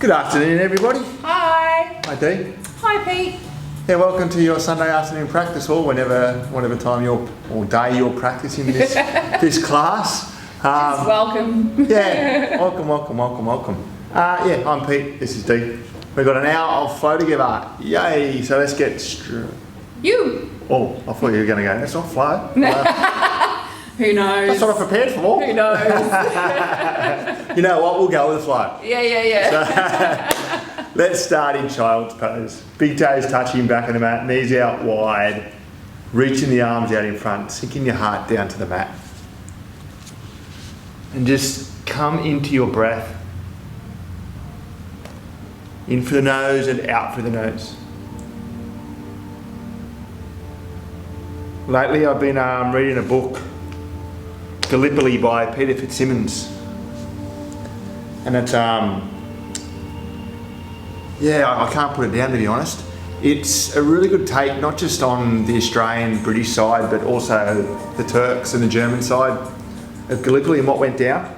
Good afternoon, everybody. Hi. Hi, Dee. Hi, Pete. Yeah, welcome to your Sunday afternoon practice, or whatever time or day you're practicing this this class. Just welcome. Yeah, welcome. Yeah, I'm Pete. This is Dee. We've got an hour of flow together. Yay! So let's get You. Oh, I thought you were going to go. That's not flow. Who knows? That's what I prepared for. Who knows? You know what? We'll go with the flow. Yeah. So, let's start in child's pose. Big toes touching back of the mat, knees out wide, reaching the arms out in front, sinking your heart down to the mat. And just come into your breath. In for the nose and out for the nose. Lately I've been reading a book, Gallipoli by Peter Fitzsimmons. And it's, I can't put it down, to be honest. It's a really good take, not just on the Australian, British side, but also the Turks and the German side of Gallipoli and what went down.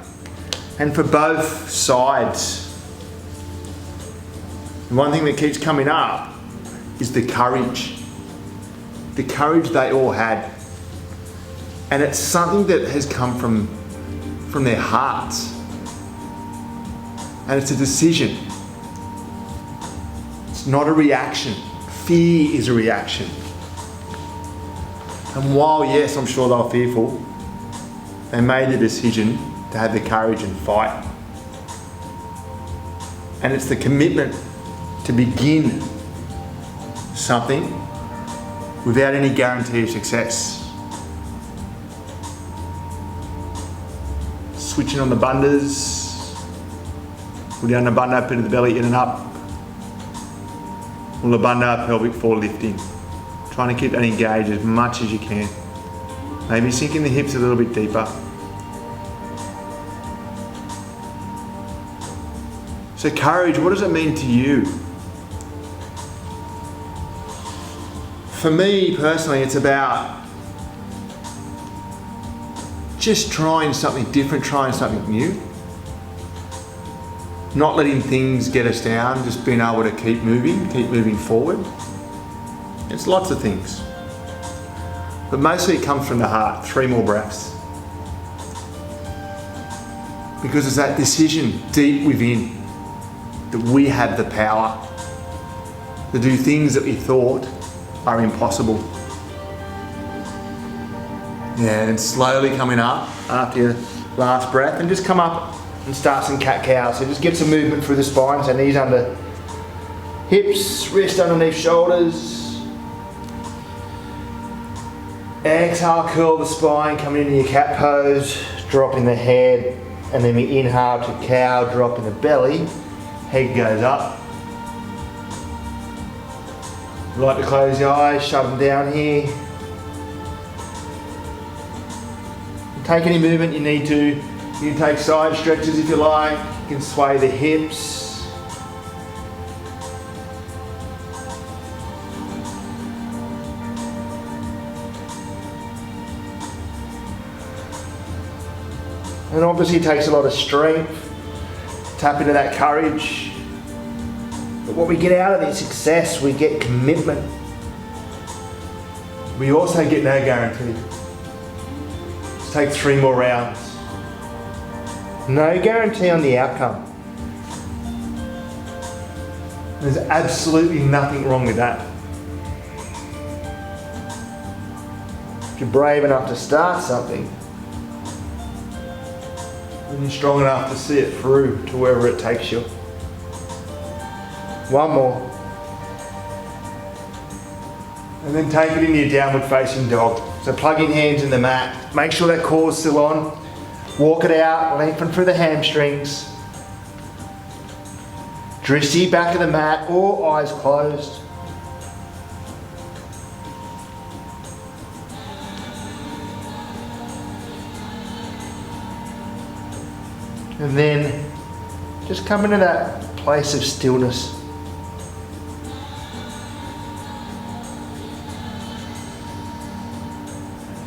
And for both sides, one thing that keeps coming up is the courage. The courage they all had. And it's something that has come from their hearts. And it's a decision. It's not a reaction. Fear is a reaction. And while, yes, I'm sure they were fearful, they made the decision to have the courage and fight. And it's the commitment to begin something without any guarantee of success. Switching on the bundas, pull down the bunda, put the belly in and up. Pull the bunda, pelvic floor lifting. Trying to keep that engaged as much as you can. Maybe sinking the hips a little bit deeper. So courage, what does it mean to you? For me personally, it's about just trying something different, trying something new. Not letting things get us down, just being able to keep moving forward. It's lots of things. But mostly it comes from the heart. 3 more breaths. Because it's that decision deep within that we have the power to do things that we thought are impossible. Yeah, and slowly coming up after your last breath, and just come up and start some cat-cow. So just get some movement through the spine, so knees under hips, wrist underneath shoulders. Exhale, curl the spine, come into your cat pose, dropping the head, and then we inhale to cow, dropping the belly, head goes up. You like to close your eyes, shut them down here. Take any movement you need to. You can take side stretches if you like. You can sway the hips. And obviously it takes a lot of strength. Tap into that courage. But what we get out of this success, we get commitment. We also get no guarantee. Let's take 3 more rounds. No guarantee on the outcome. There's absolutely nothing wrong with that. If you're brave enough to start something, then you're strong enough to see it through to wherever it takes you. 1 more. And then take it into your downward facing dog. So plug your hands in the mat. Make sure that core's still on. Walk it out, lengthen through the hamstrings. Drift to your back of the mat or eyes closed. And then just come into that place of stillness.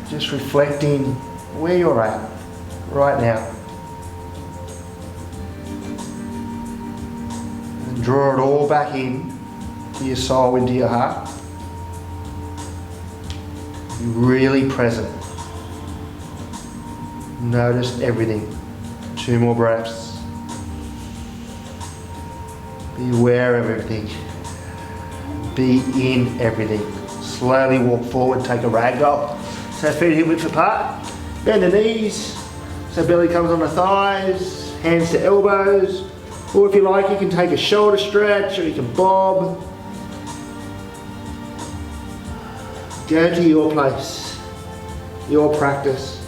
Just reflecting where you're at right now. draw it all back in to your soul, into your heart. Be really present. Notice everything. 2 more breaths. Be aware of everything. Be in everything. Slowly walk forward, take a ragdoll. So feet hip width apart. Bend the knees. So belly comes on the thighs. Hands to elbows. Or if you like, you can take a shoulder stretch, or you can bob. Go to your place, your practice,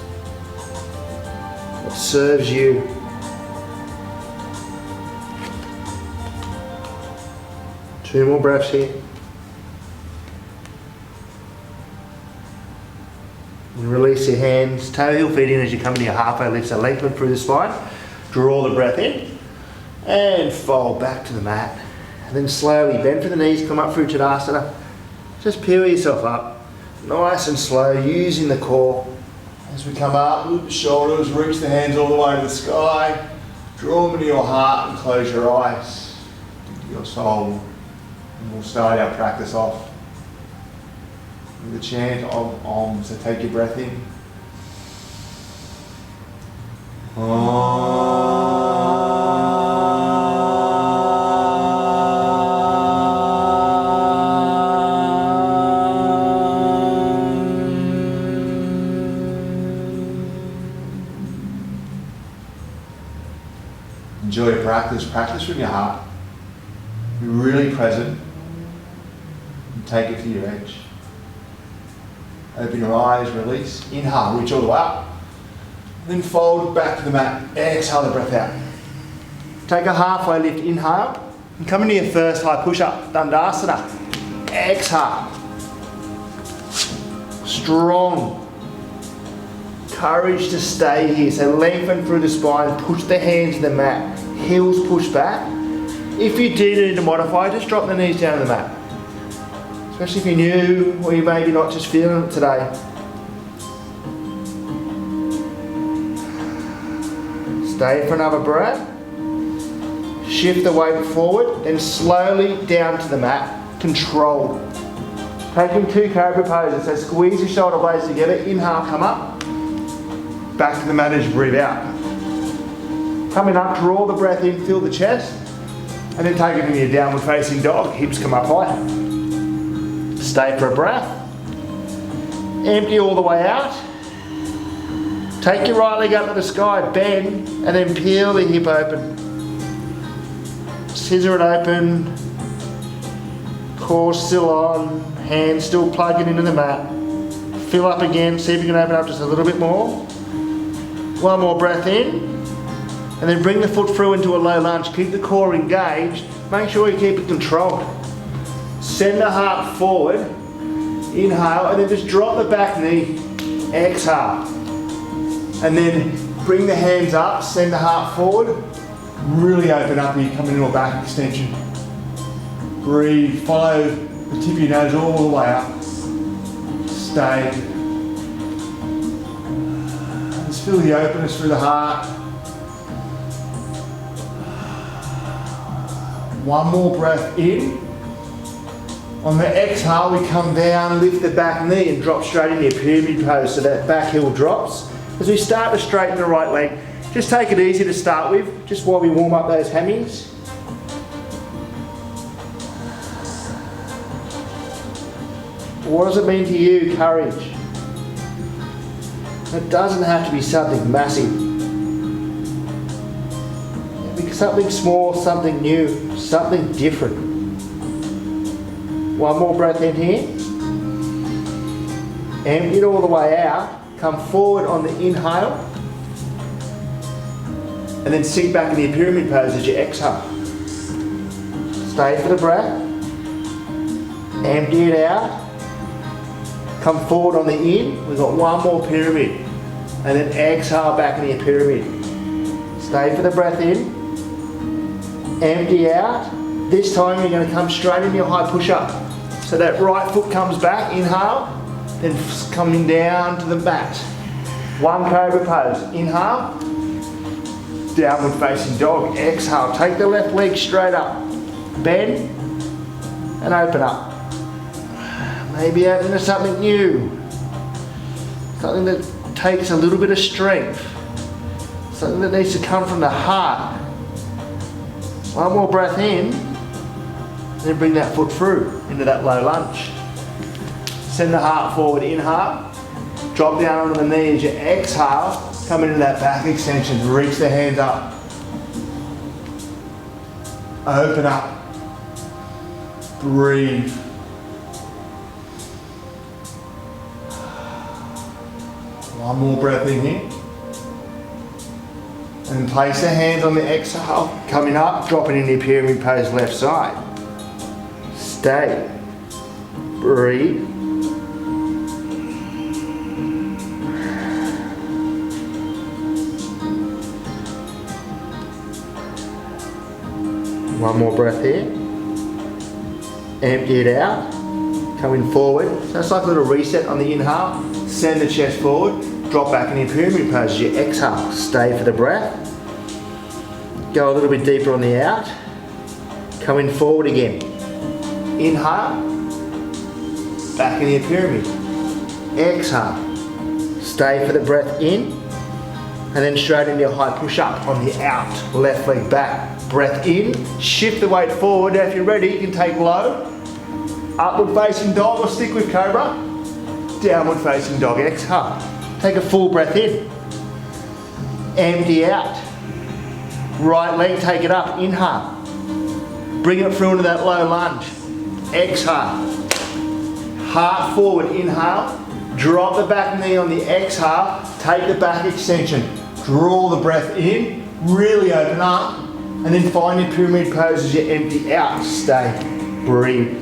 what serves you. Two more breaths here. And release your hands, toe heel feet in as you come into your halfway lift, so lengthen through the spine. Draw the breath in and fold back to the mat. And then slowly bend for the knees, come up through Tadasana. Just peel yourself up. Nice and slow, using the core. As we come up, loop the shoulders, reach the hands all the way to the sky. Draw them into your heart and close your eyes. Into your soul. And we'll start our practice off with the chant of Om. So take your breath in. Enjoy your practice. Practice from your heart. Be really present. And take it to your edge. Open your eyes, release. Inhale, reach all the way up. Then fold back to the mat. Exhale the breath out. Take a halfway lift. Inhale. And come into your first high push-up. Dandasana. Exhale. Strong. Courage to stay here. So lengthen through the spine. Push the hands to the mat. Heels push back. If you do need to modify, just drop the knees down to the mat. Especially if you're new or you maybe not just feeling it today. Stay for another breath. Shift the weight forward, then slowly down to the mat. Controlled. Taking 2 cobra poses. So squeeze your shoulder blades together. Inhale, come up. Back to the mat as you breathe out. Coming up, draw the breath in, fill the chest. And then take it into your downward facing dog. Hips come up high. Stay for a breath. Empty all the way out. Take your right leg up to the sky, bend, and then peel the hip open. Scissor it open. Core still on. Hands still plugging into the mat. Fill up again. See if you can open up just a little bit more. One more breath in. And then bring the foot through into a low lunge. Keep the core engaged. Make sure you keep it controlled. Send the heart forward. Inhale, and then just drop the back knee. Exhale. And then bring the hands up, send the heart forward. Really open up here, coming into a back extension. Breathe, follow the tip of your nose all the way up. Stay. Just feel the openness through the heart. One more breath in. On the exhale, we come down, lift the back knee and drop straight into your pyramid pose so that back heel drops. As we start to straighten the right leg, just take it easy to start with, just while we warm up those hammies. What does it mean to you, courage? It doesn't have to be something massive. It can be something small, something new, something different. One more breath in here. Empty it all the way out. Come forward on the inhale. And then sink back into your pyramid pose as you exhale. Stay for the breath. Empty it out. Come forward on the in. We've got one more pyramid. And then exhale back into your pyramid. Stay for the breath in. Empty out. This time you're going to come straight into your high push-up. So that right foot comes back, inhale, then coming down to the mat. One cobra pose. Inhale, downward facing dog. Exhale, take the left leg straight up. bend, and open up. Maybe out into something new. Something that takes a little bit of strength. Something that needs to come from the heart. One more breath in, then bring that foot through into that low lunge. Send the heart forward, inhale. Drop down onto the knee as you exhale. Come into that back extension, reach the hands up. Open up. Breathe. One more breath in here. And place the hands on the exhale. Coming up, dropping into your pyramid pose left side. Stay. Breathe. One more breath here. Empty it out. Coming forward. So it's like a little reset on the inhale. Send the chest forward. Drop back into your pyramid pose as you exhale. Stay for the breath. Go a little bit deeper on the out. Coming forward again. Inhale. Back into your pyramid. Exhale. Stay for the breath in. And then straight into your high push-up on the out. Left leg back. Breath in. Shift the weight forward. Now if you're ready, you can take low. Upward facing dog or stick with cobra. Downward facing dog. Exhale. Take a full breath in. Empty out. Right leg, take it up. Inhale. Bring it through into that low lunge. Exhale. Heart forward. Inhale. Drop the back knee on the exhale. Take the back extension. Draw the breath in. Really open up. And then find your pyramid pose as you empty out. Stay. Breathe.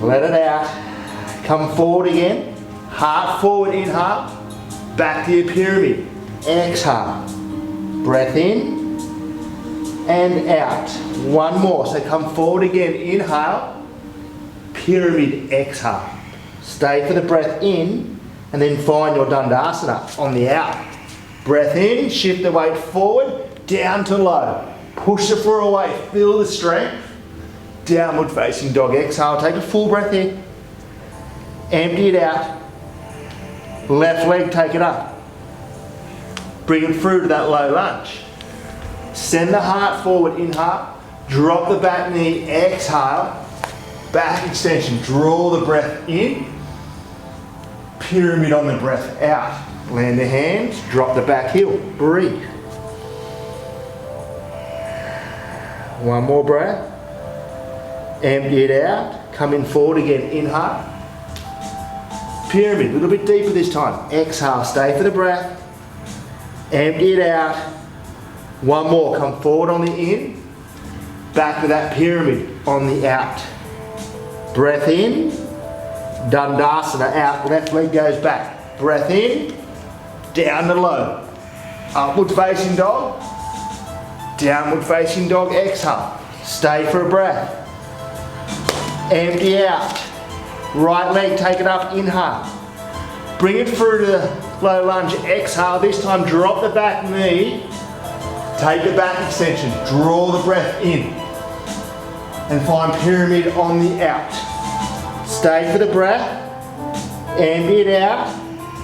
Let it out. Come forward again. Heart forward, inhale. Back to your pyramid. Exhale. Breath in and out. One more. So come forward again. Inhale. Pyramid. Exhale. Stay for the breath in and then find your Dandasana on the out. Breath in. Shift the weight forward. Down to low. Push the floor away. Feel the strength. Downward facing dog. Exhale. Take a full breath in. Empty it out. Left leg, take it up. Bring it through to that low lunge. Send the heart forward, inhale. Drop the back knee, exhale. Back extension, draw the breath in. Pyramid on the breath out. Land the hands, drop the back heel, breathe. One more breath. Empty it out. Coming forward again, inhale. Pyramid, a little bit deeper this time. Exhale, stay for the breath. Empty it out. One more, come forward on the in. Back to that pyramid on the out. Breath in. Dandasana out, left leg goes back. Breath in. Down to low. Upward facing dog. Downward facing dog, exhale. Stay for a breath. Empty out. Right leg, take it up, inhale. Bring it through to the low lunge, exhale. This time drop the back knee. Take the back extension, draw the breath in. And find pyramid on the out. Stay for the breath. Empty it out.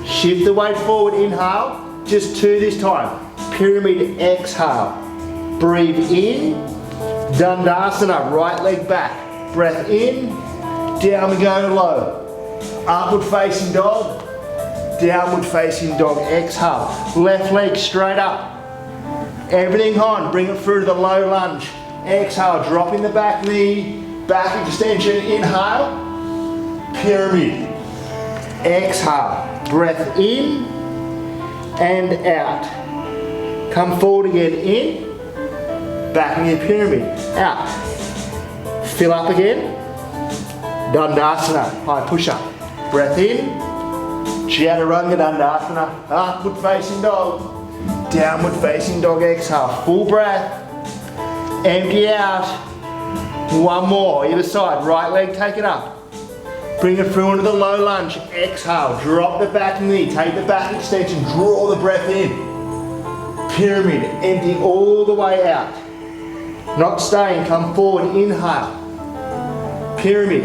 Shift the weight forward, inhale. Just two this time. Pyramid, exhale. Breathe in. Dandasana, right leg back. Breath in. Down we go low. Upward facing dog. Downward facing dog. Exhale. Left leg straight up. Everything on. Bring it through to the low lunge. Exhale. Dropping the back knee. Back extension. Inhale. Pyramid. Exhale. Breath in and out. Come forward again. In. Back in your pyramid. Out. Fill up again. Dandasana, high push-up. Breath in. Chaturanga Dandasana, upward facing dog. Downward facing dog, exhale. Full breath. Empty out. One more, either side. Right leg, take it up. Bring it through into the low lunge. Exhale, drop the back knee. Take the back extension, draw the breath in. Pyramid, empty all the way out. Not staying, come forward, inhale. Pyramid,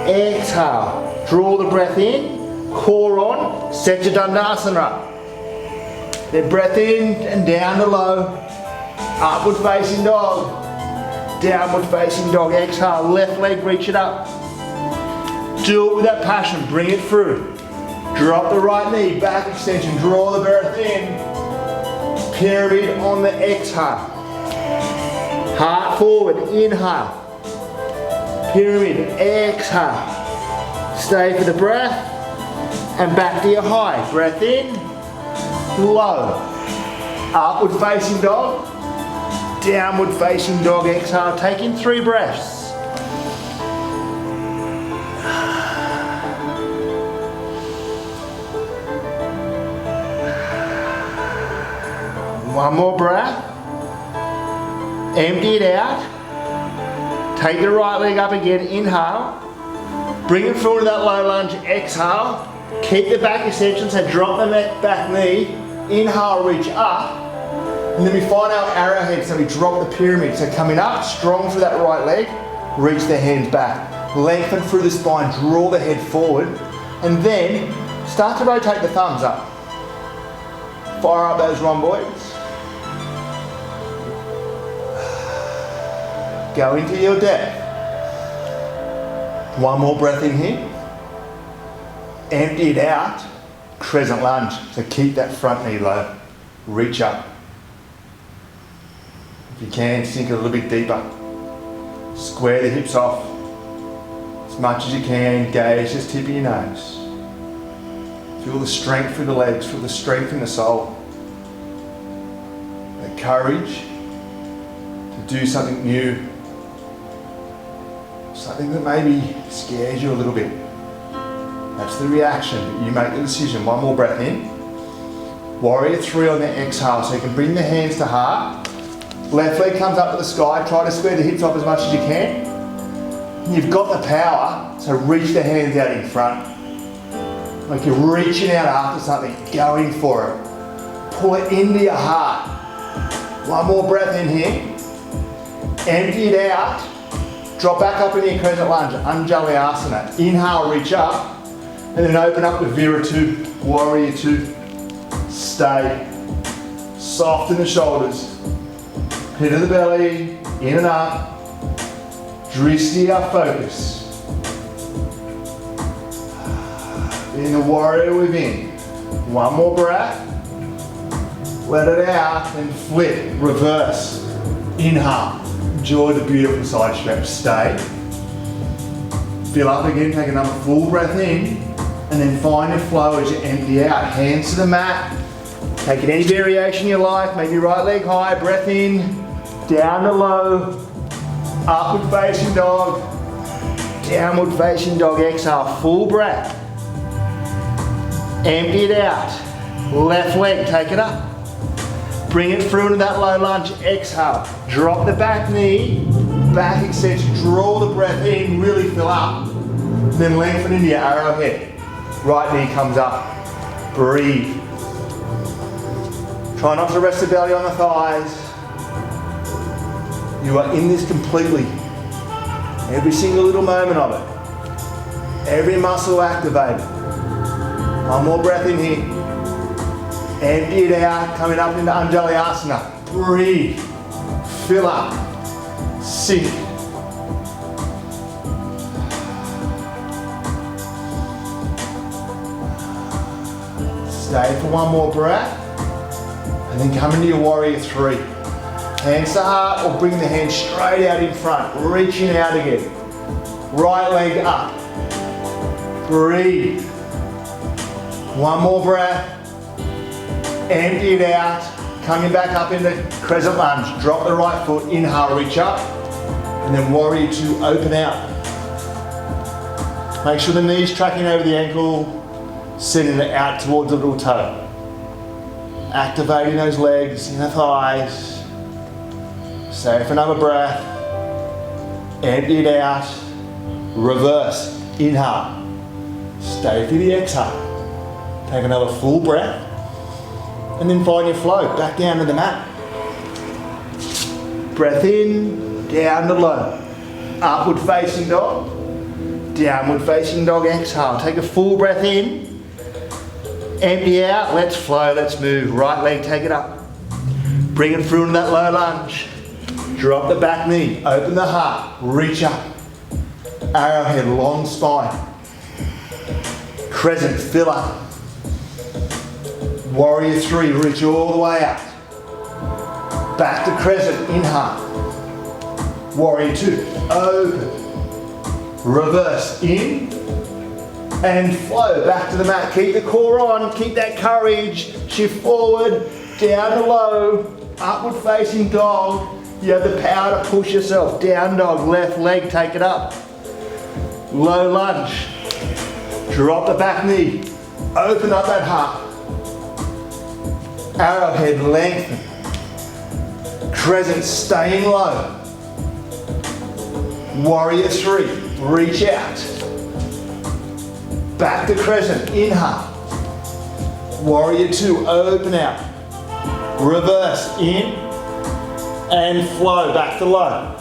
exhale. Draw the breath in, core on, set your Dandasana up. Then breath in and down the low. Upward facing dog. Downward facing dog. Exhale, left leg, reach it up. Do it with that passion, bring it through. Drop the right knee, back extension, draw the breath in. Pyramid on the exhale. Heart forward, inhale. Pyramid, exhale. Stay for the breath. And back to your high. Breath in, low. Upward facing dog. Downward facing dog, exhale. Take in 3 breaths. One more breath. Empty it out. Take the right leg up again, inhale. Bring it forward to that low lunge, exhale. Keep the back extension, so drop the back knee. Inhale, reach up. And then we find our arrowhead, so we drop the pyramid. So coming up, strong through that right leg, reach the hands back. Lengthen through the spine, draw the head forward. And then start to rotate the thumbs up. Fire up those rhomboids. Go into your depth. One more breath in here. Empty it out. Crescent lunge. So keep that front knee low. Reach up. If you can, sink it a little bit deeper. Square the hips off. As much as you can. Gaze just tip of your nose. Feel the strength through the legs. Feel the strength in the soul. The courage to do something new. Something that maybe scares you a little bit. That's the reaction. You make the decision. One more breath in. Warrior 3 on the exhale. So you can bring the hands to heart. Left leg comes up to the sky. Try to square the hips off as much as you can. You've got the power, so reach the hands out in front. Like you're reaching out after something, going for it. Pull it into your heart. One more breath in here. Empty it out. Drop back up into your crescent lunge, Anjali-asana. Inhale, reach up. And then open up to Vira 2, Warrior 2. Stay. Soften the shoulders. Pit of the belly, in and up. Drishti focus. In the warrior within. One more breath. Let it out and flip, reverse. Inhale. Enjoy the beautiful side stretch. Stay. Fill up again, take another full breath in. And then find your flow as you empty out. Hands to the mat. Take it any variation you like. Maybe right leg high, breath in. Down to low. Upward facing dog. Downward facing dog. Exhale, full breath. Empty it out. Left leg, take it up. Bring it through into that low lunge. Exhale. Drop the back knee. Back extension. Draw the breath in. Really fill up. Then lengthen into your arrowhead. Right knee comes up. Breathe. Try not to rest the belly on the thighs. You are in this completely. Every single little moment of it. Every muscle activated. One more breath in here. Empty it out, coming up into Anjali-asana. Breathe. Fill up. Sink. Stay for one more breath. And then come into your warrior 3. Hands to heart or bring the hands straight out in front. Reaching out again. Right leg up. Breathe. One more breath. Empty it out. Coming back up into crescent lunge. Drop the right foot. Inhale, reach up. And then warrior 2, open out. Make sure the knee's tracking over the ankle. Sending it out towards the little toe. Activating those legs, inner thighs. Stay for another breath. Empty it out. Reverse. Inhale. Stay for the exhale. Take another full breath. And then find your flow. Back down to the mat. Breath in. down to low. Upward facing dog, downward facing dog, exhale. Take a full breath in, empty out, let's flow, let's move. Right leg, take it up. Bring it through into that low lunge. Drop the back knee, open the heart, reach up. Arrowhead, long spine. Crescent, fill up. Warrior 3, reach all the way up. Back to crescent, inhale. Warrior 2, open. Reverse, in. And flow back to the mat. Keep the core on, keep that courage. Shift forward, down to low. Upward facing dog. You have the power to push yourself. Down dog, left leg, take it up. Low lunge. Drop the back knee. Open up that heart. Arrowhead, lengthen. Crescent, staying low. Warrior 3, reach out. Back to crescent, inhale. Warrior 2, open out. Reverse, in. And flow, back to low.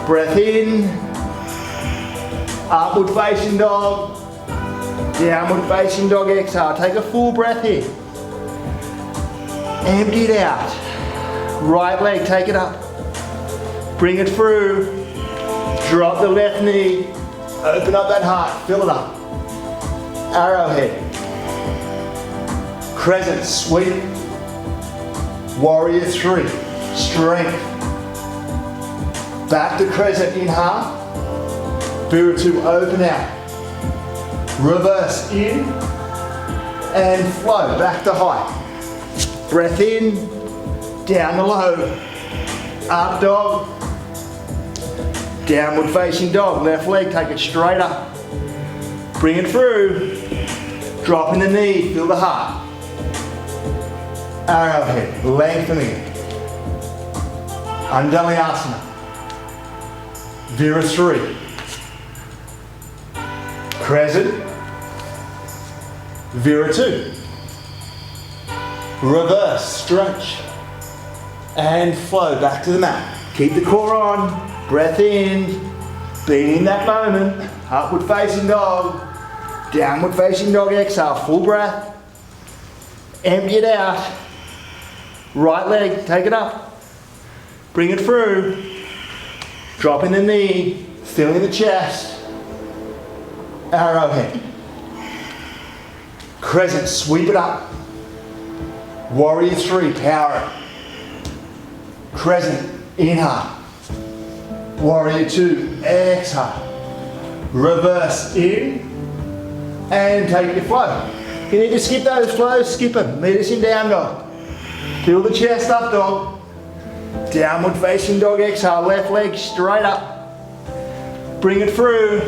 Breath in. Upward facing dog. Downward facing dog, exhale. Take a full breath in. Empty it out. Right leg, take it up. Bring it through. Drop the left knee. Open up that heart, fill it up. Arrowhead. Crescent, sweep. Warrior 3, strength. Back to crescent, inhale. Warrior 2, open out. Reverse, in. And flow, back to high. Breath in, down to low. Up dog. Downward facing dog, left leg, take it straight up. Bring it through. Dropping the knee, feel the heart. Arrowhead, lengthening it. Andalyasana. Vira 3. Crescent. Vira 2. Reverse, stretch. And flow back to the mat. Keep the core on. Breath in. Be in that moment. Upward facing dog. Downward facing dog, exhale. Full breath. Empty it out. Right leg, take it up. Bring it through. Dropping the knee, filling the chest. Arrowhead. Crescent, sweep it up. Warrior 3, power it. Crescent, inhale. Warrior 2, exhale. Reverse, in. And take your flow. If you need to skip those flows, skip them. Meet us in down dog. Fill the chest up dog. Downward facing dog, exhale. Left leg straight up. Bring it through.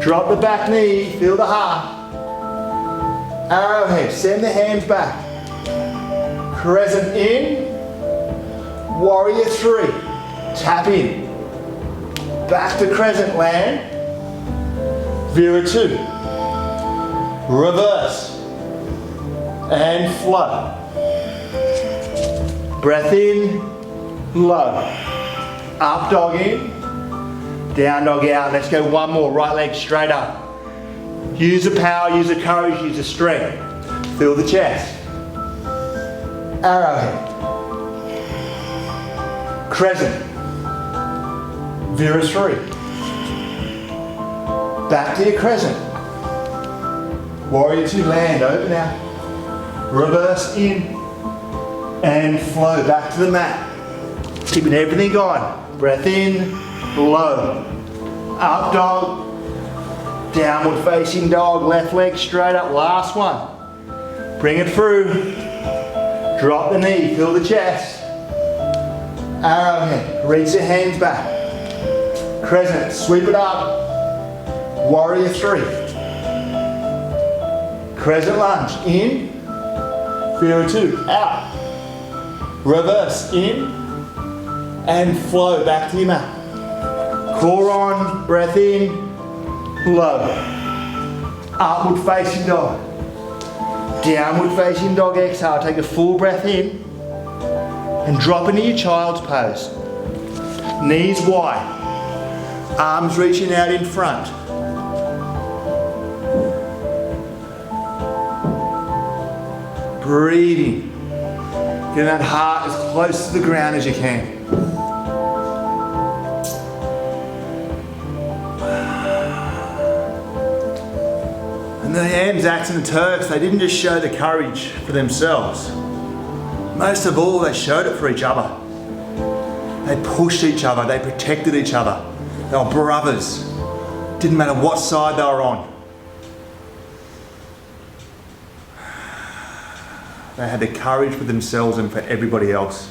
Drop the back knee, feel the heart. Arrowhead, send the hands back. Crescent in. Warrior 3, tap in. Back to crescent, land. Vira 2. Reverse. And flow. Breath in, low. Up dog in, down dog out. Let's go one more. Right leg straight up. Use the power, use the courage, use the strength. Feel the chest. Arrowhead. Crescent. Vira 3. Back to your crescent. Warrior 2, land, open out. Reverse in. And flow back to the mat. Keeping everything on. Breath in, low. Up dog. Downward facing dog. Left leg straight up. Last one. Bring it through. Drop the knee. Feel the chest. Arrowhead. Reach the hands back. Crescent. Sweep it up. Warrior 3. Crescent lunge. In. Vira 2. Out. Reverse, in, and flow back to your mat. Core on, breath in, low. Upward facing dog. Downward facing dog, exhale. Take a full breath in. and drop into your child's pose. Knees wide, arms reaching out in front. Breathing. Get that heart as close to the ground as you can. And the Anzacs and the Turks, they didn't just show the courage for themselves. Most of all, they showed it for each other. They pushed each other, they protected each other. They were brothers. Didn't matter what side they were on. They had the courage for themselves and for everybody else.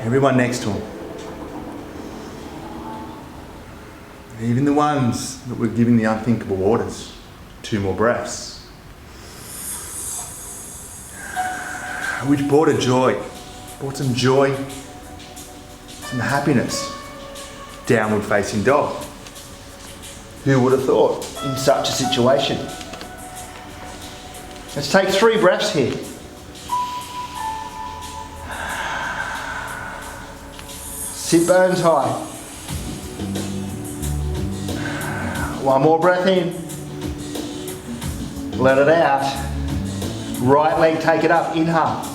Everyone next to them. Even the ones that were giving the unthinkable orders. 2 more breaths. Which brought a joy. Brought some joy, some happiness. Downward facing dog. Who would have thought in such a situation? Let's take 3 breaths here. Sit bones high. 1 more breath in. Let it out. Right leg, take it up. Inhale.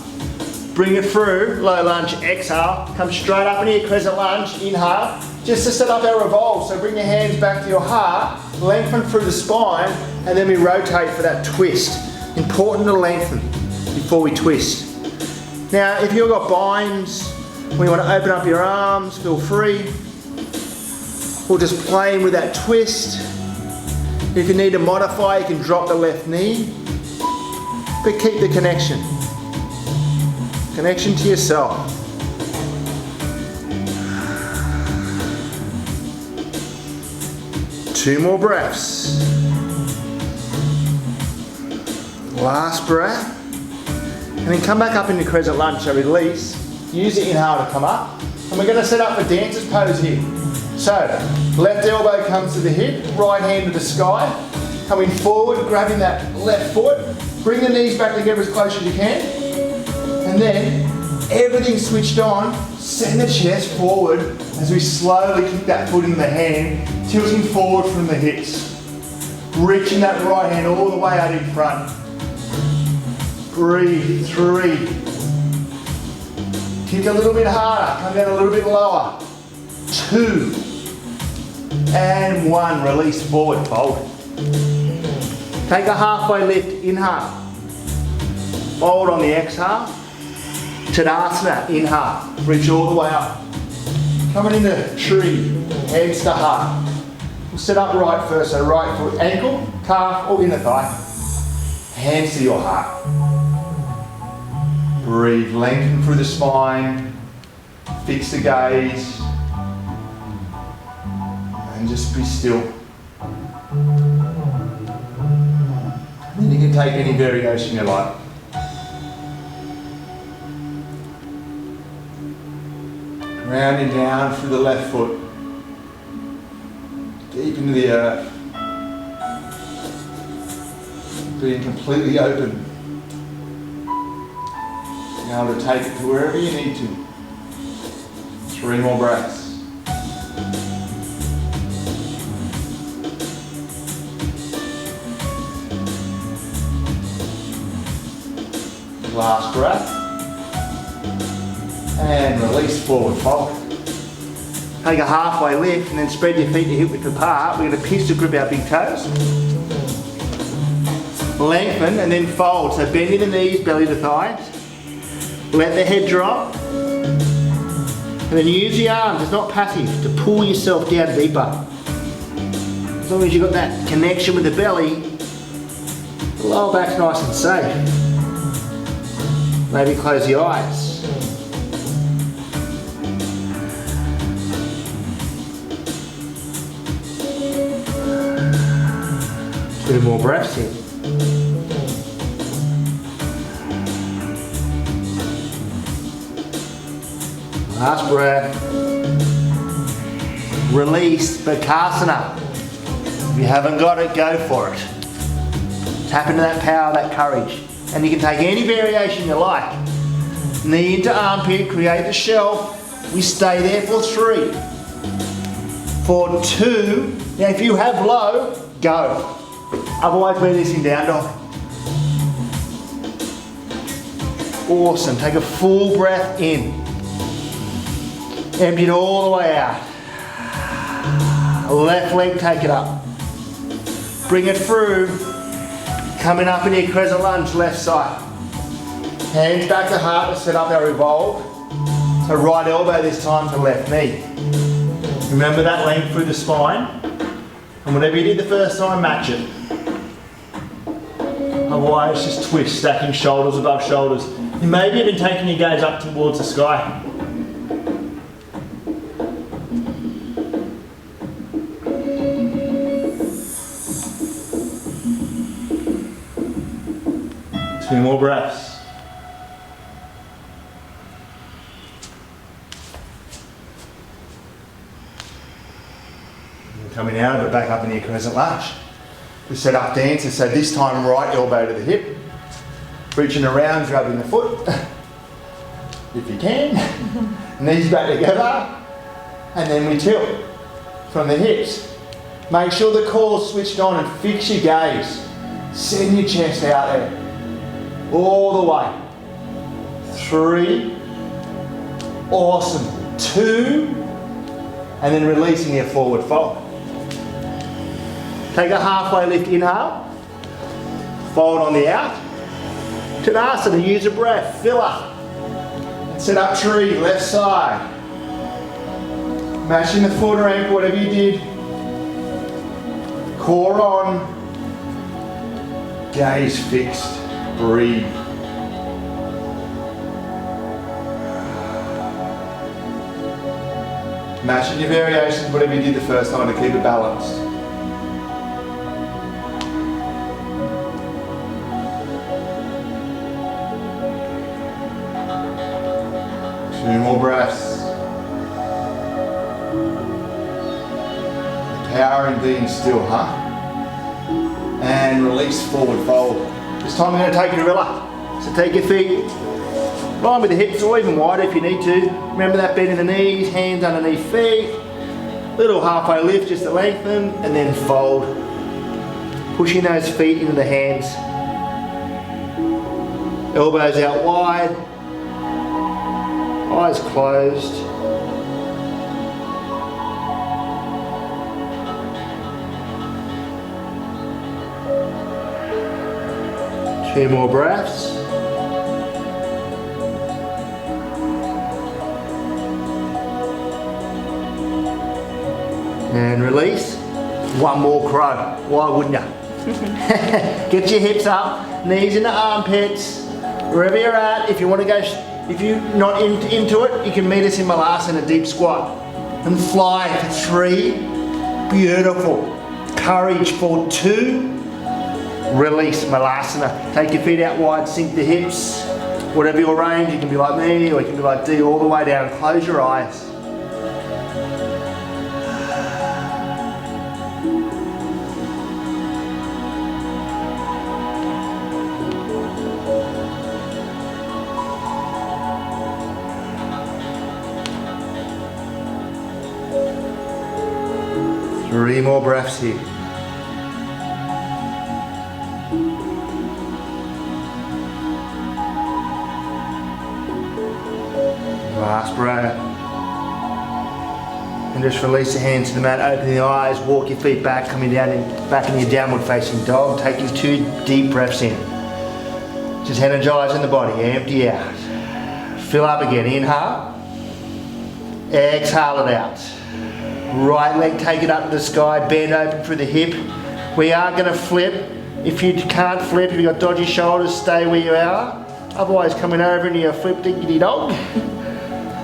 Bring it through. Low lunge. Exhale. Come straight up into your crescent lunge. Inhale. Just to set up our revolve. So bring your hands back to your heart. Lengthen through the spine. And then we rotate for that twist. Important to lengthen before we twist. Now, if you've got binds, when you want to open up your arms, feel free. Or just playing with that twist. If you need to modify, you can drop the left knee. But keep the connection. Connection to yourself. Two more breaths. Last breath. And then come back up into crescent lunge, so release. Use the inhale to come up. And we're going to set up for dancer's pose here. So, left elbow comes to the hip, right hand to the sky. Coming forward, grabbing that left foot. Bring the knees back together as close as you can. And then, everything switched on. Send the chest forward as we slowly kick that foot in the hand, tilting forward from the hips. Reaching that right hand all the way out in front. Breathe. 3. Kick a little bit harder, come down a little bit lower. 2. And 1, release forward, fold. Take a halfway lift, inhale. Fold on the exhale. Tadasana, inhale. Reach all the way up. Coming into tree, hands to heart. We'll set up right first, so right foot, ankle, calf or inner thigh. Hands to your heart. Breathe, lengthen through the spine. Fix the gaze. And just be still. And then you can take any variation you like. Rounding down through the left foot. Deep into the earth. Being completely open. Being able to take it to wherever you need to. 3 more breaths. Last breath. And release forward fold. Take a halfway lift and then spread your feet to hip width apart. We're going to pistol grip our big toes. Lengthen and then fold. So bending the knees, belly to thighs. Let the head drop. And then use the arms, it's not passive, to pull yourself down deeper. As long as you've got that connection with the belly, the lower back's nice and safe. Maybe close your eyes. 2 more breaths here. Last breath. Release Bakasana. If you haven't got it, go for it. Tap into that power, that courage. And you can take any variation you like. Knee into armpit, create the shelf. We stay there for 3. For 2. Now if you have low, go. Otherwise we're this in down dog. Awesome. Take a full breath in. Empty it all the way out. Left leg, take it up. Bring it through. Coming up into your crescent lunge, left side. Hands back to heart to set up our revolve. So right elbow this time to left knee. Remember that length through the spine. And whatever you did the first time, match it. Otherwise, just twist, stacking shoulders above shoulders. You may be even taking your gaze up towards the sky. Two more breaths. Coming out of it, back up into your crescent lunge. We set up dancer, so this time right elbow to the hip. Reaching around, grabbing the foot, if you can. Knees back together, and then we tilt from the hips. Make sure the core's switched on and fix your gaze. Send your chest out there. All the way. 3. Awesome. 2. And then releasing your forward fold. Take a halfway lift, inhale. Fold on the out. Tadasana, use a breath, fill up. And set up tree, left side. Mashing the foot or ankle, whatever you did. Core on. Gaze fixed. Breathe. Mashing your variations, whatever you did the first time to keep it balanced. Two more breaths. The power in being still, huh? And release, forward fold. This time we're going to take gorilla. So take your feet, line with the hips or even wider if you need to. Remember that bend in the knees, hands underneath feet. Little halfway lift just to lengthen and then fold. Pushing those feet into the hands. Elbows out wide. Eyes closed. Two more breaths. And release. One more crow. Why wouldn't you? Get your hips up, knees in the armpits. Wherever you're at, if you want to go, if you're not into it, you can meet us in Vinyasa in a deep squat. And fly for 3. Beautiful. Courage for 2. Release, Malasana. Take your feet out wide, sink the hips. Whatever your range, you can be like me or you can be like D all the way down. Close your eyes. Three more breaths here. Last breath. And just release the hands to the mat, open the eyes, walk your feet back, coming down back in your downward facing dog, taking 2 deep breaths in. Just energizing the body, empty out. Fill up again, inhale. Exhale it out. Right leg, take it up to the sky, bend open through the hip. We are going to flip. If you can't flip, if you've got dodgy shoulders, stay where you are. Otherwise, coming over into your flip diggity dog.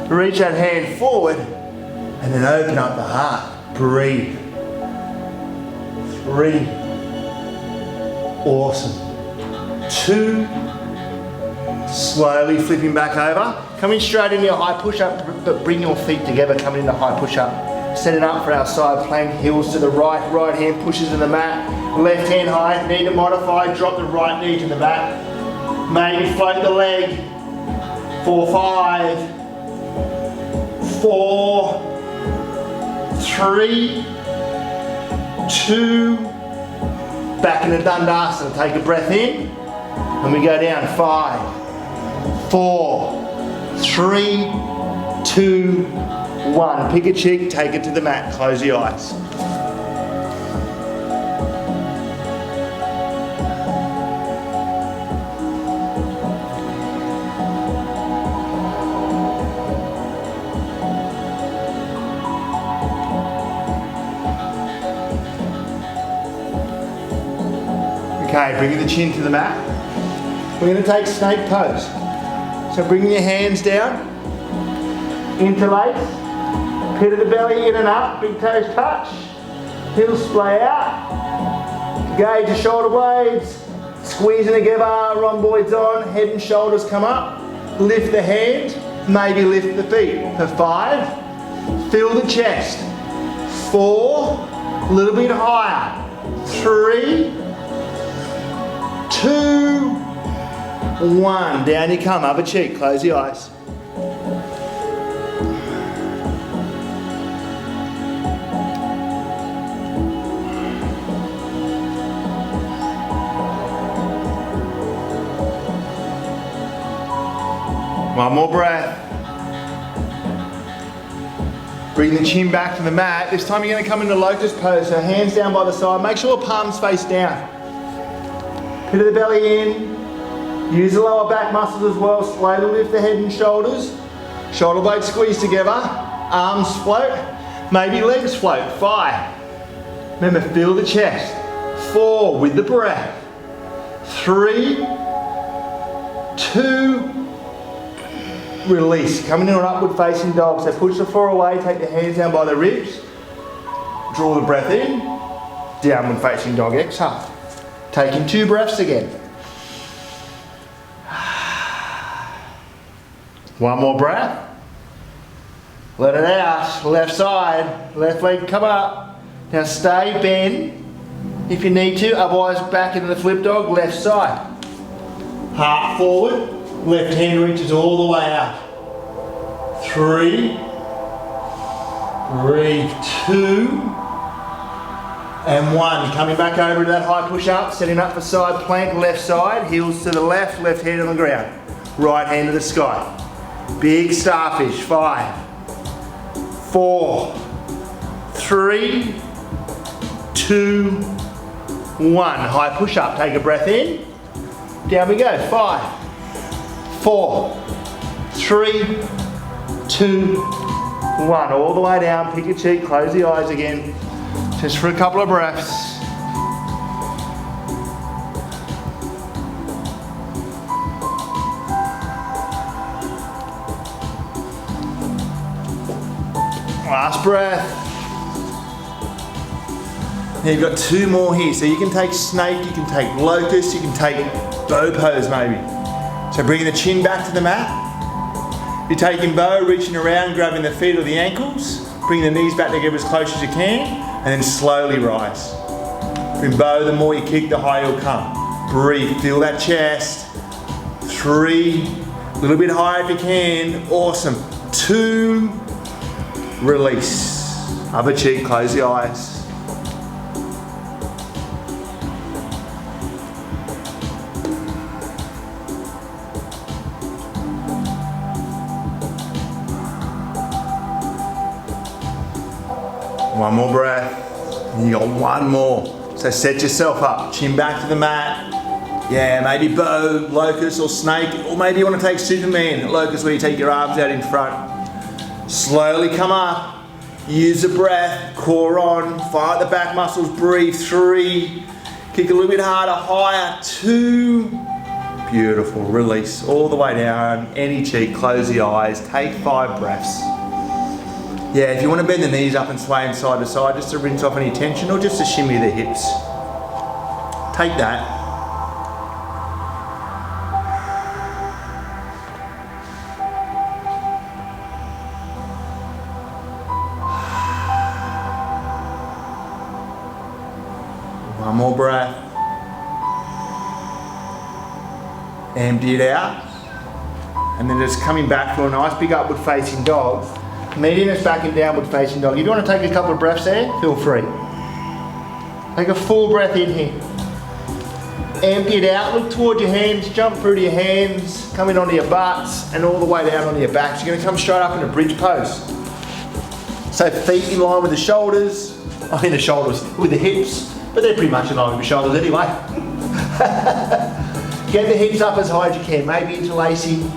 Reach that hand forward and then open up the heart. Breathe. 3. Awesome. 2. Slowly flipping back over. Coming straight into your high push-up, but bring your feet together, coming into high push-up. Setting up for our side plank, heels to the right, right hand pushes to the mat, left hand high, need to modify, drop the right knee to the mat. Maybe float the leg, for 5, 4, 3, 2, back into Dandasana. Take a breath in, and we go down. 5, 4, 3, 2, 1. Pick a cheek, take it to the mat, close your eyes. Okay, bringing the chin to the mat. We're going to take snake pose. So bringing your hands down, interlace, pit of the belly in and up, big toes touch, heels splay out, engage your shoulder blades, squeezing together, rhomboids on, head and shoulders come up, lift the hand, maybe lift the feet. For 5, fill the chest. 4, a little bit higher. 3, 2, 1. Down you come, other cheek, close your eyes. One more breath. Bring the chin back to the mat. This time you're going to come into locust pose, so hands down by the side. Make sure palms face down. Pit of the belly in. Use the lower back muscles as well. Slowly lift the head and shoulders. Shoulder blades squeeze together. Arms float. Maybe legs float. 5. Remember, feel the chest. 4 with the breath. 3, 2, release. Coming into an upward facing dog. So push the floor away. Take the hands down by the ribs. Draw the breath in. Downward facing dog. Exhale. Taking 2 breaths again. One more breath. Let it out. Left side. Left leg come up. Now stay bend if you need to. Otherwise back into the flip dog. Left side. Heart forward. Left hand reaches all the way out. 3. Breathe. 2. And 1. Coming back over to that high push up, setting up for side plank, left side, heels to the left, left hand on the ground. Right hand to the sky. Big starfish. 5, 4, 3, 2, 1. High push up. Take a breath in. Down we go. 5, 4, 3, 2, 1. All the way down. Pick your cheek. Close the eyes again. Just for a couple of breaths. Last breath. Now you've got 2 more here. So you can take snake, you can take locust, you can take bow pose maybe. So bringing the chin back to the mat. You're taking bow, reaching around, grabbing the feet or the ankles. Bring the knees back together as close as you can. And then slowly rise. In bow, the more you kick, the higher you'll come. Breathe, feel that chest. 3, a little bit higher if you can. Awesome. 2, release. Other cheek, close the eyes. One more breath, and you got 1 more. So set yourself up, chin back to the mat. Yeah, maybe bow, locust or snake, or maybe you want to take Superman, locust where you take your arms out in front. Slowly come up, use the breath, core on, fire the back muscles, breathe. 3, kick a little bit harder, higher. 2, beautiful, release all the way down, any cheek, close the eyes, take 5 breaths. Yeah, if you want to bend the knees up and sway them side to side just to rinse off any tension or just to shimmy the hips. Take that. One more breath. Empty it out. And then just coming back for a nice big upward facing dog. Meeting us back in downward facing dog. If you want to take a couple of breaths there, feel free. Take a full breath in here. Empty it out, look toward your hands, jump through to your hands, coming onto your butts and all the way down onto your backs. You're going to come straight up in a bridge pose. So feet in line with the shoulders, with the hips, but they're pretty much in line with your shoulders anyway. Get the hips up as high as you can, maybe interlacing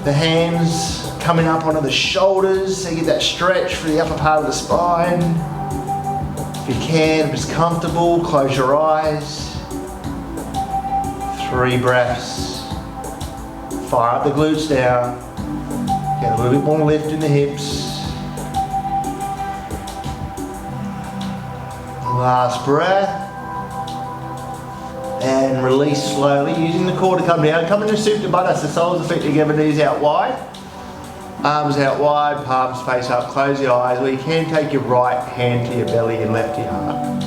the hands, coming up onto the shoulders so you get that stretch for the upper part of the spine. If you can, if it's comfortable, close your eyes. 3 breaths. Fire up the glutes down. Get a little bit more lift in the hips. Last breath. And release slowly, using the core to come down. Come into Supta Baddha, so soles of feet together, knees out wide. Arms out wide, palms face up, close your eyes, or you can take your right hand to your belly and left to your heart.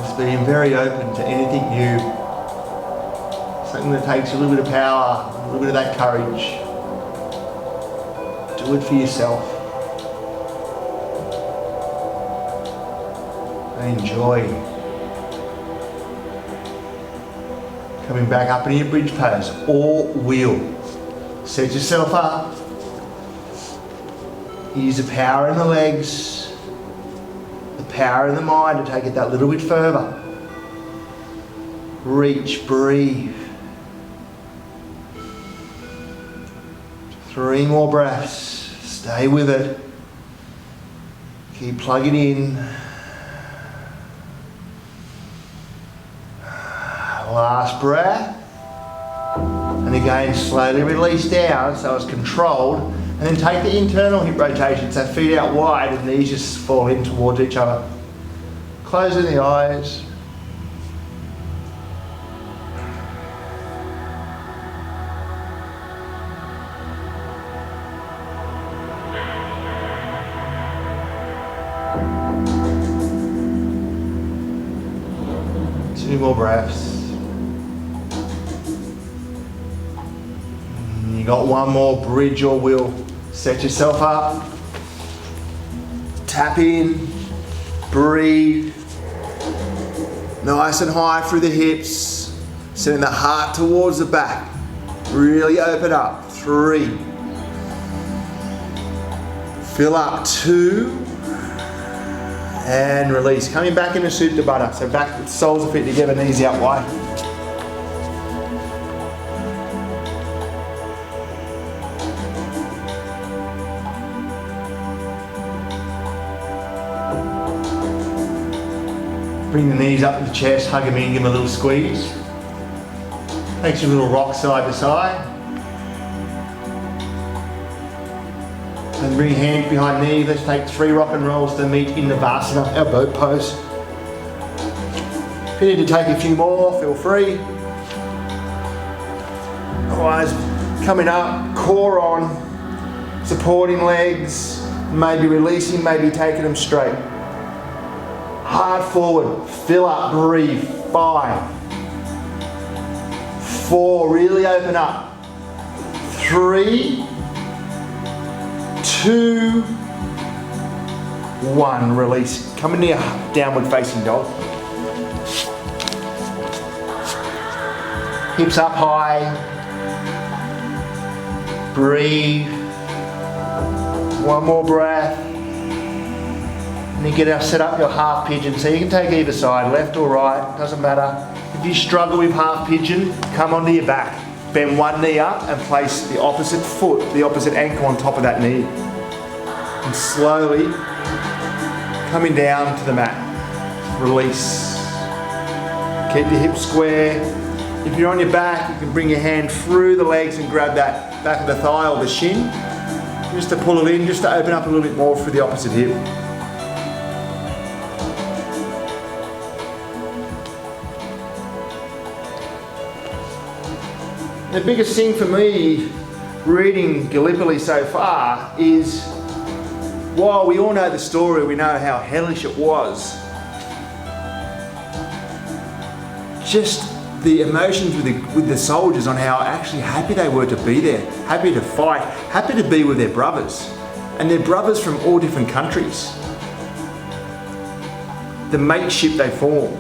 Just being very open to anything new. Something that takes a little bit of power, a little bit of that courage. Do it for yourself. And enjoy. Coming back up into your bridge pose, or wheel. Set yourself up. Use the power in the legs, the power in the mind to take it that little bit further. Reach, breathe. 3 more breaths. Stay with it. Keep plugging in. Last breath. And again, slowly release down so it's controlled. And then take the internal hip rotation, so feet out wide and knees just fall in towards each other. Closing the eyes. Two more breaths. You got one more, bridge or wheel. Set yourself up. Tap in. Breathe. Nice and high through the hips. Sending the heart towards the back. Really open up. 3. Fill up. 2. And release. Coming back into Supta Baddha. So back with soles of feet together, knees out wide. Bring the knees up to the chest, hug them in, give them a little squeeze. Takes your little rock side to side. And bring your hands behind knees. Let's take 3 rock and rolls to meet in Navasana, our boat pose. If you need to take a few more, feel free. Otherwise, coming up, core on, supporting legs, maybe releasing, maybe taking them straight. Heart forward, fill up, breathe. 5, 4, really open up. 3, 2, 1, release. Come into your downward facing dog. Hips up high. Breathe. One more breath. And you get set up your half pigeon. So you can take either side, left or right, doesn't matter. If you struggle with half pigeon, come onto your back. Bend one knee up and place the opposite foot, the opposite ankle on top of that knee. And slowly coming down to the mat. Release. Keep your hips square. If you're on your back, you can bring your hand through the legs and grab that back of the thigh or the shin. Just to pull it in, just to open up a little bit more through the opposite hip. The biggest thing for me reading Gallipoli so far is while we all know the story, we know how hellish it was, just the emotions with the soldiers on how actually happy they were to be there, happy to fight, happy to be with their brothers. And their brothers from all different countries. The mateship they formed.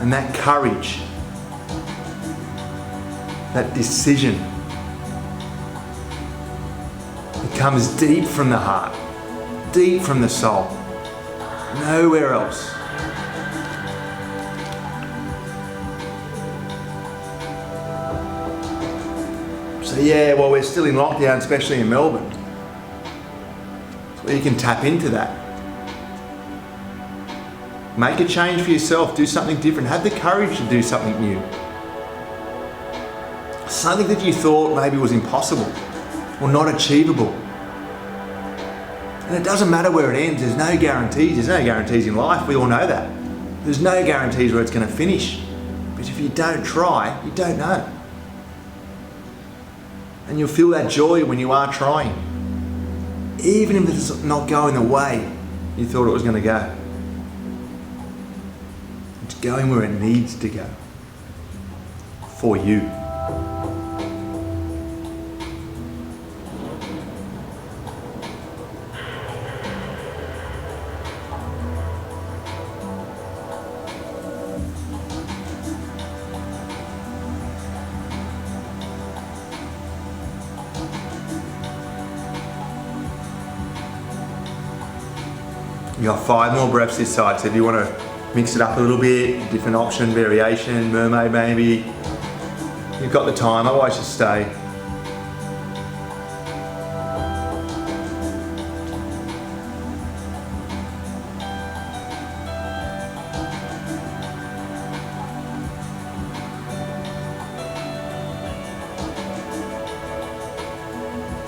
And that courage, that decision, it comes deep from the heart, deep from the soul, nowhere else. So yeah, well, we're still in lockdown, especially in Melbourne. So you can tap into that. Make a change for yourself, do something different, have the courage to do something new. Something that you thought maybe was impossible or not achievable. And it doesn't matter where it ends, there's no guarantees. There's no guarantees in life, we all know that. There's no guarantees where it's going to finish. But if you don't try, you don't know. And you'll feel that joy when you are trying. Even if it's not going the way you thought it was going to go. It's going where it needs to go. For you. You got 5 more breaths this side, so if you want to mix it up a little bit, different option, variation, mermaid maybe, you've got the time, otherwise just stay.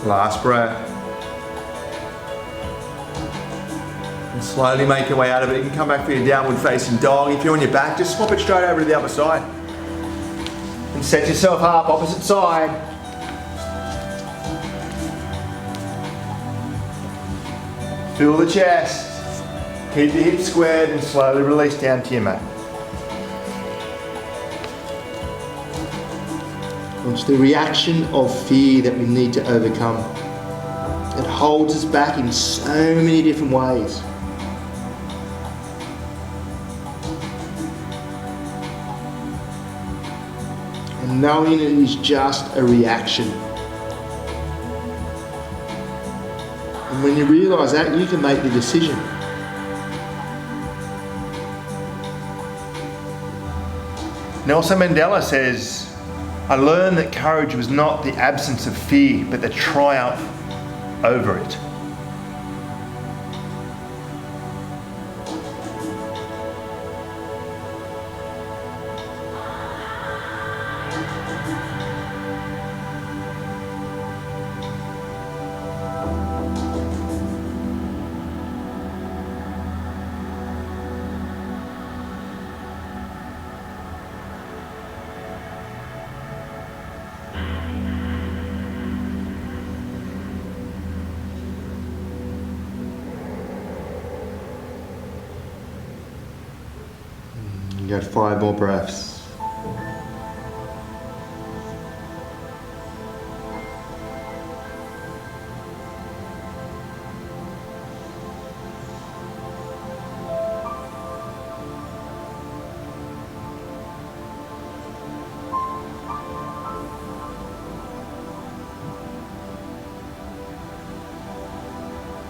Last breath. And slowly make your way out of it. You can come back for your downward facing dog. If you're on your back, just swap it straight over to the other side. And set yourself up, opposite side. Feel the chest. Keep the hips squared and slowly release down to your mat. It's the reaction of fear that we need to overcome. It holds us back in so many different ways. And knowing it is just a reaction. And when you realise that, you can make the decision. Nelson Mandela says, I learned that courage was not the absence of fear, but the triumph over it. You got 5 more breaths.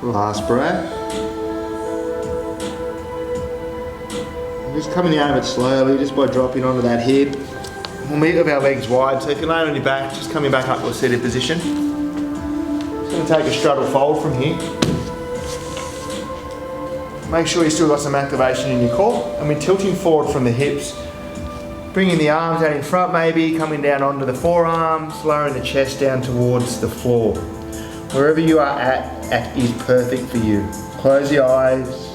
Last breath. Just coming out of it slowly, just by dropping onto that hip. We'll meet with our legs wide, so if you're laying on your back, just coming back up to a seated position. Just going to take a straddle fold from here. Make sure you still got some activation in your core, and we're tilting forward from the hips. Bringing the arms out in front maybe, coming down onto the forearms, lowering the chest down towards the floor. Wherever you are at is perfect for you. Close your eyes.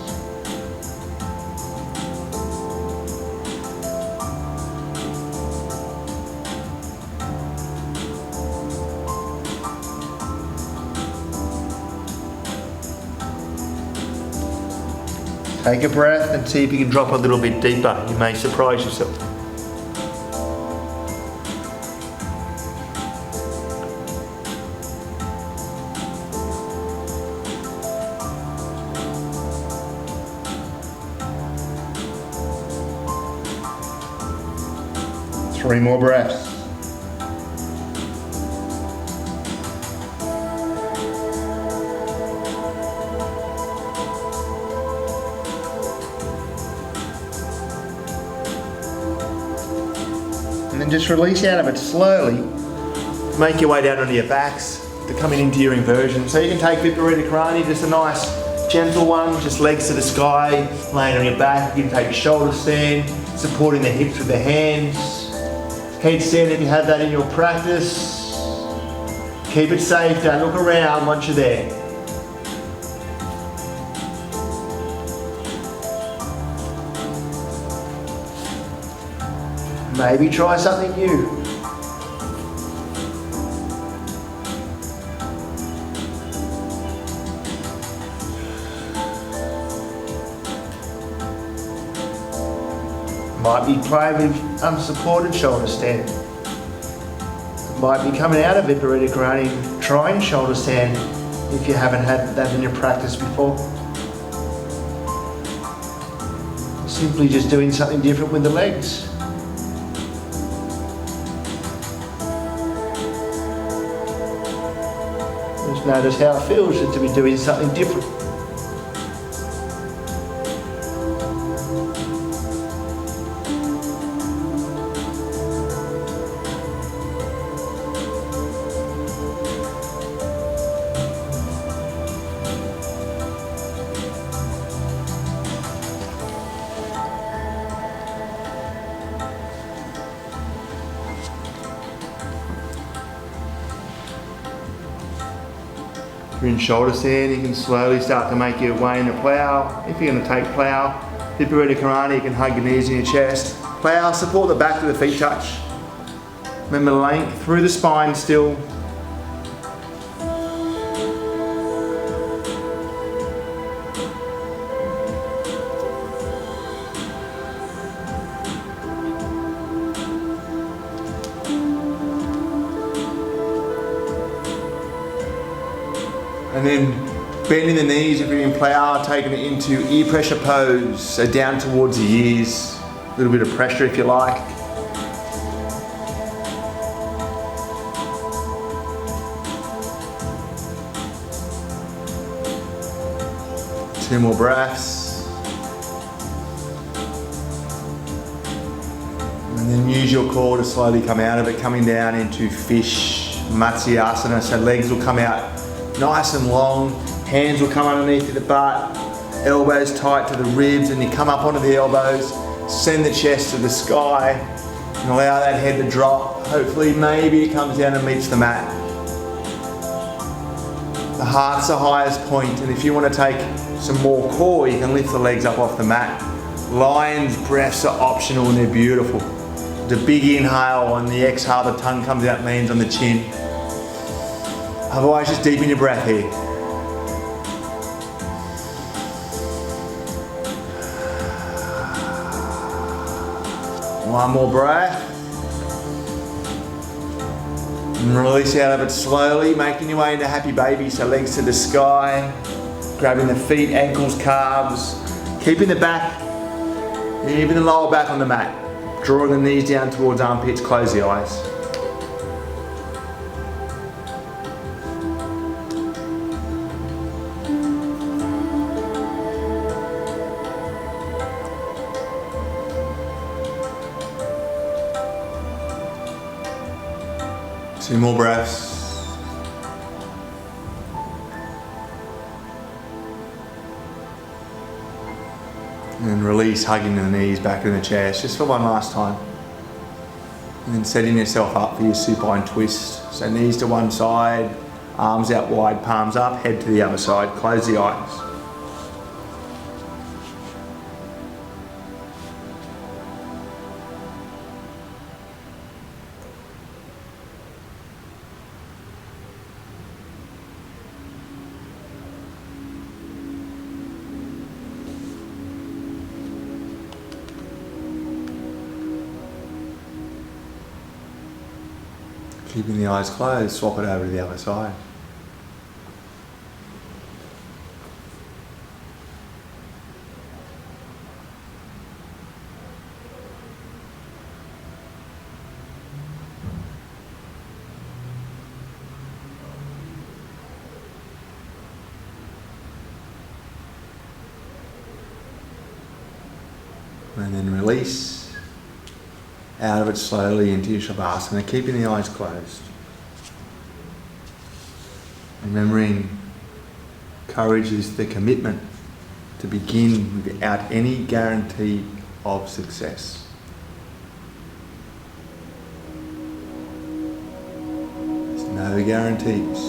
Take a breath and see if you can drop a little bit deeper. You may surprise yourself. Three more breaths. And then just release out of it slowly. Make your way down onto your backs to coming into your inversion. So you can take Viparita Karani, just a nice gentle one, just legs to the sky, laying on your back. You can take a shoulder stand, supporting the hips with the hands. Headstand if you have that in your practice. Keep it safe, don't look around once you're there. Maybe try something new. Might be playing with unsupported shoulder stand. Might be coming out of Viparita Karani, trying shoulder stand if you haven't had that in your practice before. Simply just doing something different with the legs. Just notice how it feels to be doing something different. If you're in shoulder stand, you can slowly start to make your way into plow. If you're going to take plow, Viparita Karani, you can hug your knees in your chest. Plow, support the back with the feet touch. Remember length through the spine still. And then bending the knees if you're in plow, taking it into ear pressure pose, so down towards the ears, a little bit of pressure if you like. Two more breaths. And then use your core to slowly come out of it, coming down into fish, Matsyasana, so legs will come out nice and long, hands will come underneath the butt, elbows tight to the ribs, and you come up onto the elbows, send the chest to the sky, and allow that head to drop. Hopefully, maybe it comes down and meets the mat. The heart's the highest point, and if you want to take some more core, you can lift the legs up off the mat. Lion's breaths are optional and they're beautiful. The big inhale, and the exhale, the tongue comes out, lands on the chin. Otherwise, just deepen your breath here. One more breath. And release out of it slowly, making your way into happy baby. So legs to the sky, grabbing the feet, ankles, calves, keeping the back, even the lower back on the mat. Drawing the knees down towards armpits, close the eyes. Two more breaths. And release, hugging the knees back in the chest, just for one last time. And then setting yourself up for your supine twist. So knees to one side, arms out wide, palms up, head to the other side. Close the eyes. Keeping the eyes closed, swap it over to the other side. And then release out of it slowly into your Shavasana, keeping the eyes closed. Remembering courage is the commitment to begin without any guarantee of success. There's no guarantees.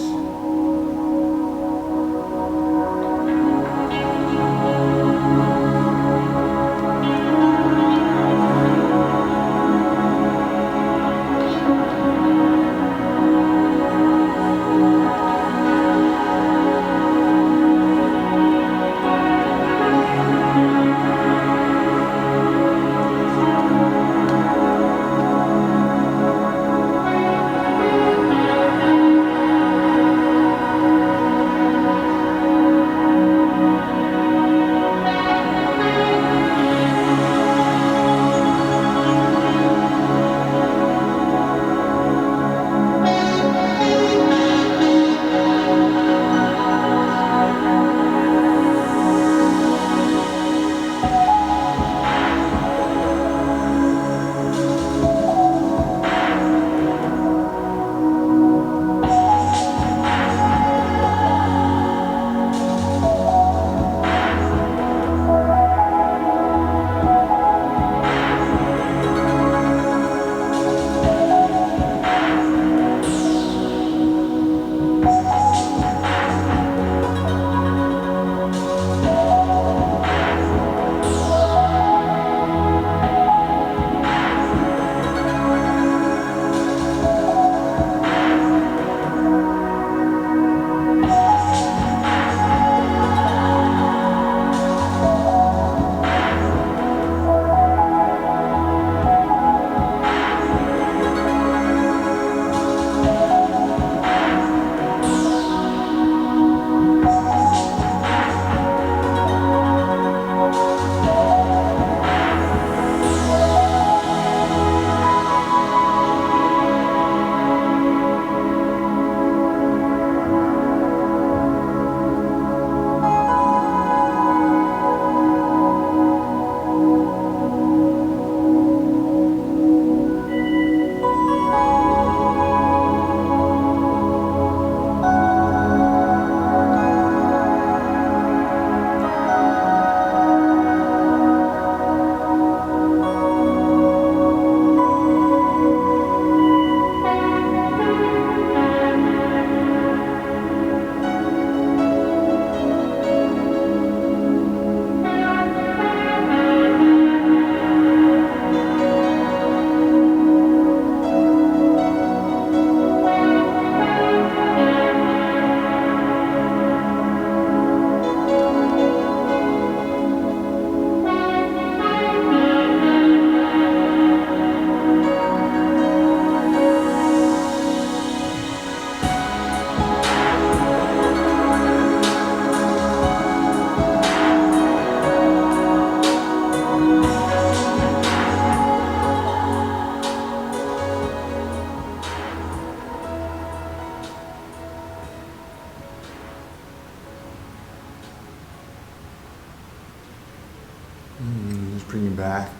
Just bringing back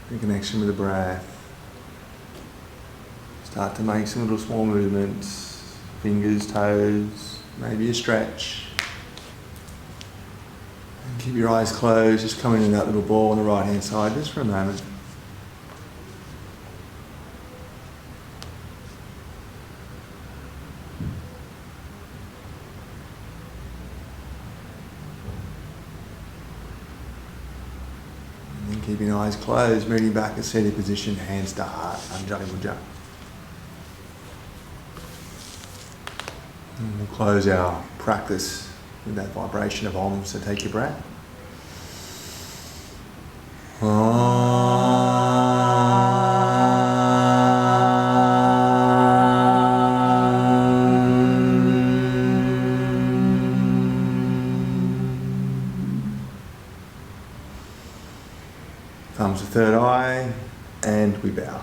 the connection with the breath. Start to make some little small movements, fingers, toes, maybe a stretch. And keep your eyes closed, just come into that little ball on the right hand side just for a moment. Keeping eyes closed, moving back to seated position, hands to heart, Anjali Mudra. And we'll close our practice with that vibration of Om, so take your breath. Om. comes the third eye, and we bow.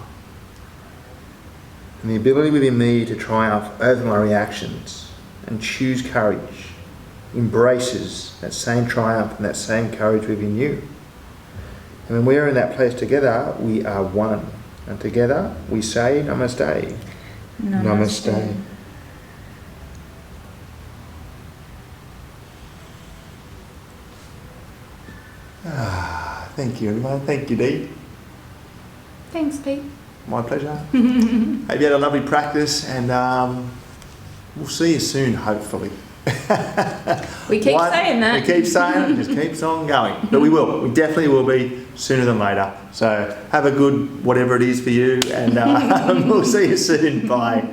And the ability within me to triumph over my reactions and choose courage embraces that same triumph and that same courage within you. And when we are in that place together, we are one. And together we say namaste. Namaste. Thank you, everyone. Thank you, Dee. Thanks, Pete. My pleasure. Hope you had a lovely practice, and we'll see you soon, hopefully. We keep saying that. We keep saying it, it just keeps on going. But we will. We definitely will be sooner than later. So have a good whatever it is for you, and we'll see you soon. Bye.